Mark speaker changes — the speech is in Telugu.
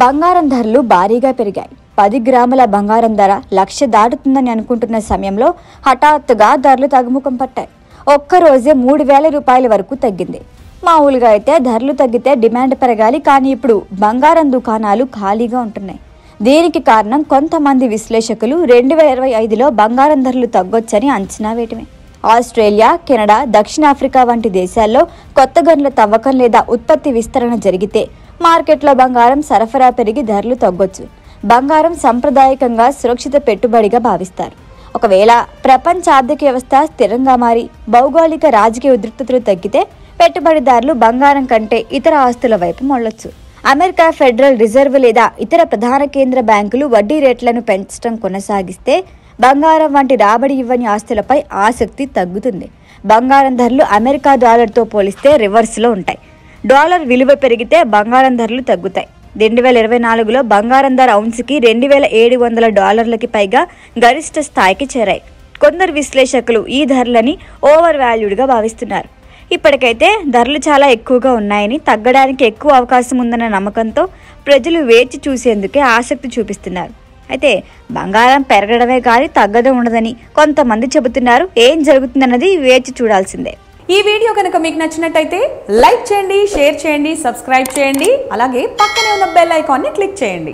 Speaker 1: బంగారం ధరలు భారీగా పెరిగాయి. 10 గ్రాముల బంగారం ధర 1,00,000 దాటుతుందని అనుకుంటున్న సమయంలో హఠాత్తుగా ధరలు తగ్గుముఖం పట్టాయి. ఒక్కరోజే 3,000 రూపాయల వరకు తగ్గింది. మామూలుగా అయితే ధరలు తగ్గితే డిమాండ్ పెరగాలి, కానీ ఇప్పుడు బంగారం దుకాణాలు ఖాళీగా ఉంటున్నాయి. దీనికి కారణం కొంతమంది విశ్లేషకులు 2025లో బంగారం ధరలు తగ్గొచ్చని అంచనా వేయటమే. ఆస్ట్రేలియా, కెనడా, దక్షిణాఫ్రికా వంటి దేశాల్లో కొత్త గనుల తవ్వకం లేదా ఉత్పత్తి విస్తరణ జరిగితే మార్కెట్లో బంగారం సరఫరా పెరిగి ధరలు తగ్గొచ్చు. బంగారం సాంప్రదాయకంగా సురక్షిత పెట్టుబడిగా భావిస్తారు. ఒకవేళ ప్రపంచ ఆర్థిక వ్యవస్థ స్థిరంగా మారి భౌగోళిక రాజకీయ ఉద్రిక్తతలు తగ్గితే పెట్టుబడిదారులు బంగారం కంటే ఇతర ఆస్తుల వైపు మళ్లొచ్చు. అమెరికా ఫెడరల్ రిజర్వ్ లేదా ఇతర ప్రధాన కేంద్ర బ్యాంకులు వడ్డీ రేట్లను పెంచడం కొనసాగిస్తే బంగారం వంటి రాబడి ఇవ్వని ఆస్తులపై ఆసక్తి తగ్గుతుంది. బంగారం ధరలు అమెరికా డాలర్తో పోలిస్తే రివర్స్లో ఉంటాయి. డాలర్ విలువ పెరిగితే బంగారం ధరలు తగ్గుతాయి. 2024లో బంగారం ధర ఔన్స్కి $2,700 పైగా గరిష్ట స్థాయికి చేరాయి. కొందరు విశ్లేషకులు ఈ ధరలని ఓవర్ వాల్యూడ్గా భావిస్తున్నారు. ఇప్పటికైతే ధరలు చాలా ఎక్కువగా ఉన్నాయని, తగ్గడానికి ఎక్కువ అవకాశం ఉందన్న నమ్మకంతో ప్రజలు వేచి చూసేందుకే ఆసక్తి చూపిస్తున్నారు. అయితే బంగారం పెరగడమే కానీ తగ్గడం ఉండదని కొంతమంది చెబుతున్నారు. ఏం జరుగుతుందన్నది వేచి చూడాల్సిందే.
Speaker 2: ఈ వీడియో కనుక మీకు నచ్చినట్టయితే లైక్ చేయండి, షేర్ చేయండి, సబ్స్క్రైబ్ చేయండి. అలాగే పక్కనే ఉన్న బెల్ ఐకాన్ని క్లిక్ చేయండి.